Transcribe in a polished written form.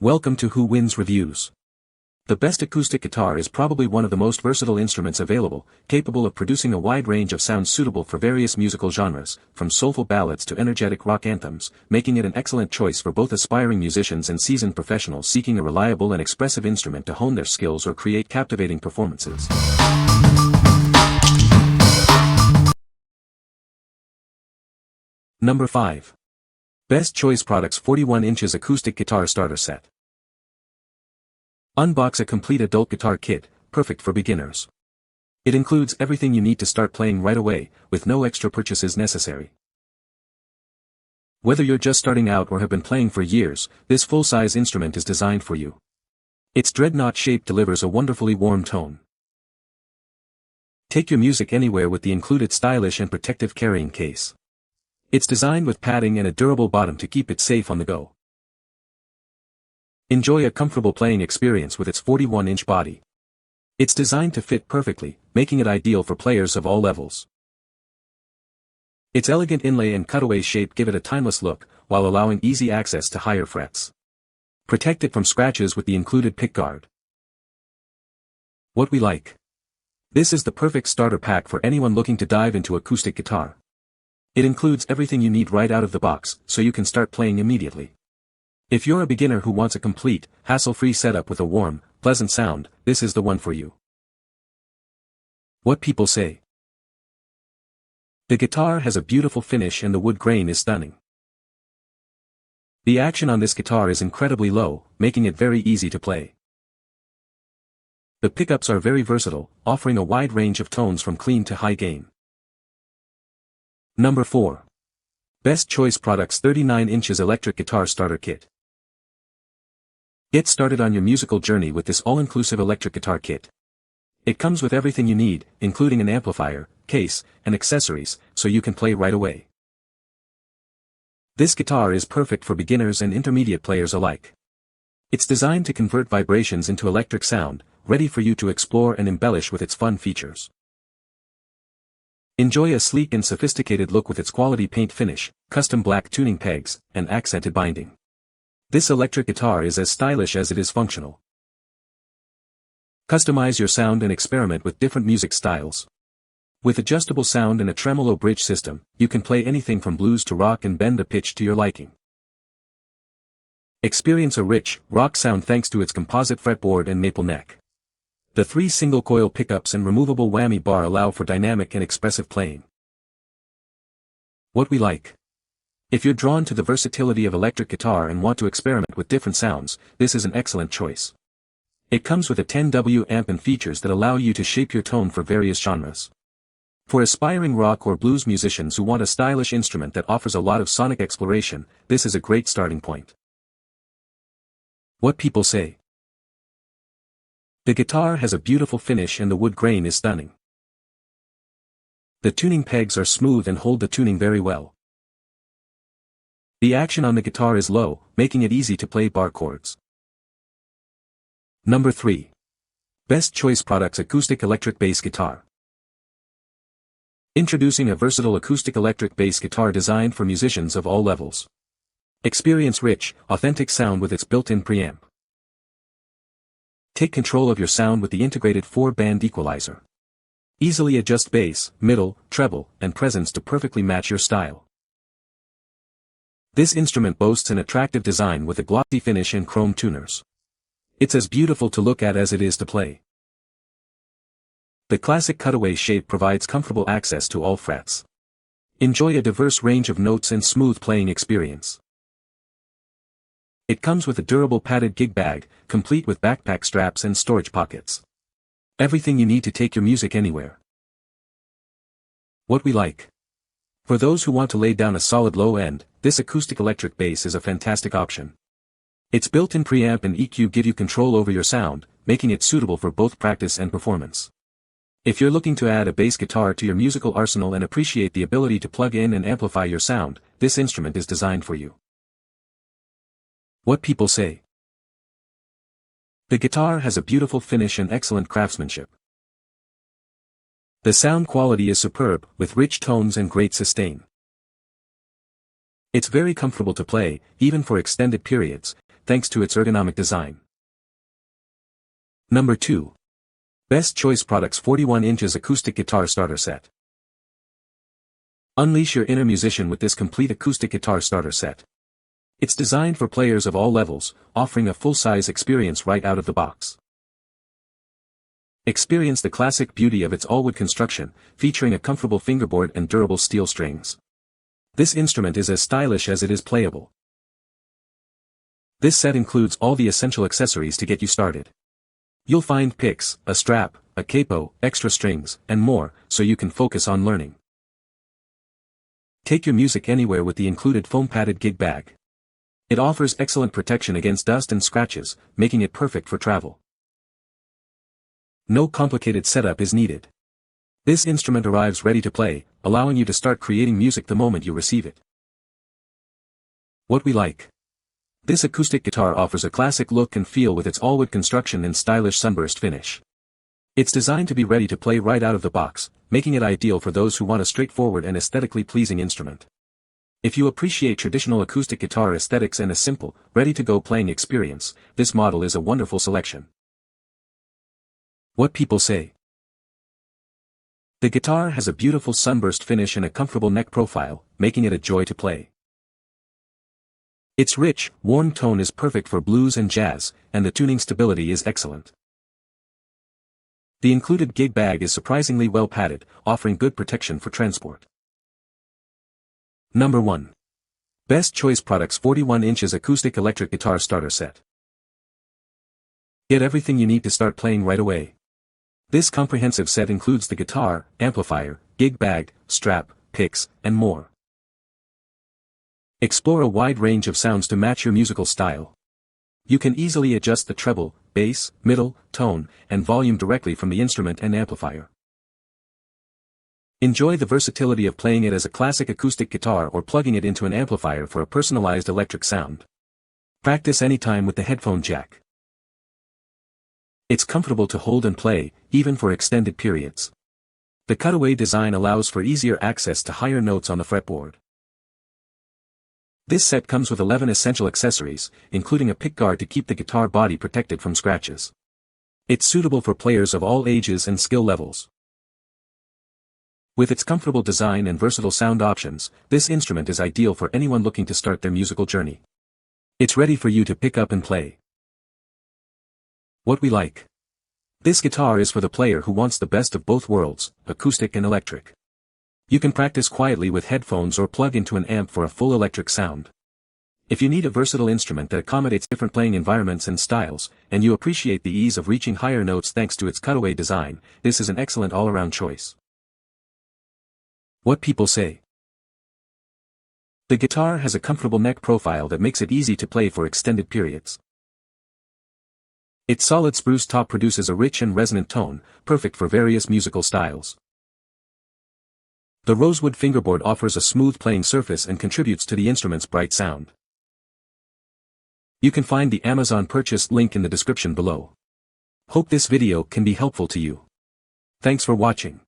Welcome to Who Wins Reviews. The best acoustic guitar is probably one of the most versatile instruments available, capable of producing a wide range of sounds suitable for various musical genres, from soulful ballads to energetic rock anthems, making it an excellent choice for both aspiring musicians and seasoned professionals seeking a reliable and expressive instrument to hone their skills or create captivating performances. Number 5. Best Choice Products 41 inches Acoustic Guitar Starter Set. Unbox a complete adult guitar kit, perfect for beginners. It includes everything you need to start playing right away, with no extra purchases necessary. Whether you're just starting out or have been playing for years, this full-size instrument is designed for you. Its dreadnought shape delivers a wonderfully warm tone. Take your music anywhere with the included stylish and protective carrying case. It's designed with padding and a durable bottom to keep it safe on the go. Enjoy a comfortable playing experience with its 41-inch body. It's designed to fit perfectly, making it ideal for players of all levels. Its elegant inlay and cutaway shape give it a timeless look, while allowing easy access to higher frets. Protect it from scratches with the included pickguard. What we like. This is the perfect starter pack for anyone looking to dive into acoustic guitar. It includes everything you need right out of the box, so you can start playing immediately. If you're a beginner who wants a complete, hassle-free setup with a warm, pleasant sound, this is the one for you. What people say. The guitar has a beautiful finish and the wood grain is stunning. The action on this guitar is incredibly low, making it very easy to play. The pickups are very versatile, offering a wide range of tones from clean to high gain. Number 4. Best Choice Products 39 inches Electric Guitar Starter Kit. Get started on your musical journey with this all-inclusive electric guitar kit. It comes with everything you need, including an amplifier, case, and accessories, so you can play right away. This guitar is perfect for beginners and intermediate players alike. It's designed to convert vibrations into electric sound, ready for you to explore and embellish with its fun features. Enjoy a sleek and sophisticated look with its quality paint finish, custom black tuning pegs, and accented binding. This electric guitar is as stylish as it is functional. Customize your sound and experiment with different music styles. With adjustable sound and a tremolo bridge system, you can play anything from blues to rock and bend the pitch to your liking. Experience a rich, rock sound thanks to its composite fretboard and maple neck. The 3 single-coil pickups and removable whammy bar allow for dynamic and expressive playing. What we like. If you're drawn to the versatility of electric guitar and want to experiment with different sounds, this is an excellent choice. It comes with a 10W amp and features that allow you to shape your tone for various genres. For aspiring rock or blues musicians who want a stylish instrument that offers a lot of sonic exploration, this is a great starting point. What people say. The guitar has a beautiful finish and the wood grain is stunning. The tuning pegs are smooth and hold the tuning very well. The action on the guitar is low, making it easy to play bar chords. Number 3. Best Choice Products Acoustic Electric Bass Guitar. Introducing a versatile acoustic electric bass guitar designed for musicians of all levels. Experience rich, authentic sound with its built-in preamp. Take control of your sound with the integrated 4-band equalizer. Easily adjust bass, middle, treble, and presence to perfectly match your style. This instrument boasts an attractive design with a glossy finish and chrome tuners. It's as beautiful to look at as it is to play. The classic cutaway shape provides comfortable access to all frets. Enjoy a diverse range of notes and smooth playing experience. It comes with a durable padded gig bag, complete with backpack straps and storage pockets. Everything you need to take your music anywhere. What we like. For those who want to lay down a solid low end, this acoustic electric bass is a fantastic option. Its built-in preamp and EQ give you control over your sound, making it suitable for both practice and performance. If you're looking to add a bass guitar to your musical arsenal and appreciate the ability to plug in and amplify your sound, this instrument is designed for you. What people say. The guitar has a beautiful finish and excellent craftsmanship. The sound quality is superb, with rich tones and great sustain. It's very comfortable to play, even for extended periods, thanks to its ergonomic design. Number 2. Best Choice Products 41 inches Acoustic Guitar Starter Set. Unleash your inner musician with this complete acoustic guitar starter set. It's designed for players of all levels, offering a full-size experience right out of the box. Experience the classic beauty of its all-wood construction, featuring a comfortable fingerboard and durable steel strings. This instrument is as stylish as it is playable. This set includes all the essential accessories to get you started. You'll find picks, a strap, a capo, extra strings, and more, so you can focus on learning. Take your music anywhere with the included foam-padded gig bag. It offers excellent protection against dust and scratches, making it perfect for travel. No complicated setup is needed. This instrument arrives ready to play, allowing you to start creating music the moment you receive it. What we like. This acoustic guitar offers a classic look and feel with its all-wood construction and stylish sunburst finish. It's designed to be ready to play right out of the box, making it ideal for those who want a straightforward and aesthetically pleasing instrument. If you appreciate traditional acoustic guitar aesthetics and a simple, ready-to-go playing experience, this model is a wonderful selection. What people say. The guitar has a beautiful sunburst finish and a comfortable neck profile, making it a joy to play. Its rich, warm tone is perfect for blues and jazz, and the tuning stability is excellent. The included gig bag is surprisingly well padded, offering good protection for transport. Number 1. Best Choice Products 41 inches Acoustic Electric Guitar Starter Set. Get everything you need to start playing right away. This comprehensive set includes the guitar, amplifier, gig bag, strap, picks, and more. Explore a wide range of sounds to match your musical style. You can easily adjust the treble, bass, middle, tone, and volume directly from the instrument and amplifier. Enjoy the versatility of playing it as a classic acoustic guitar or plugging it into an amplifier for a personalized electric sound. Practice anytime with the headphone jack. It's comfortable to hold and play, even for extended periods. The cutaway design allows for easier access to higher notes on the fretboard. This set comes with 11 essential accessories, including a pickguard to keep the guitar body protected from scratches. It's suitable for players of all ages and skill levels. With its comfortable design and versatile sound options, this instrument is ideal for anyone looking to start their musical journey. It's ready for you to pick up and play. What we like. This guitar is for the player who wants the best of both worlds, acoustic and electric. You can practice quietly with headphones or plug into an amp for a full electric sound. If you need a versatile instrument that accommodates different playing environments and styles, and you appreciate the ease of reaching higher notes thanks to its cutaway design, this is an excellent all-around choice. What people say. The guitar has a comfortable neck profile that makes it easy to play for extended periods. Its solid spruce top produces a rich and resonant tone, perfect for various musical styles. The rosewood fingerboard offers a smooth playing surface and contributes to the instrument's bright sound. You can find the Amazon purchase link in the description below. Hope this video can be helpful to you. Thanks for watching.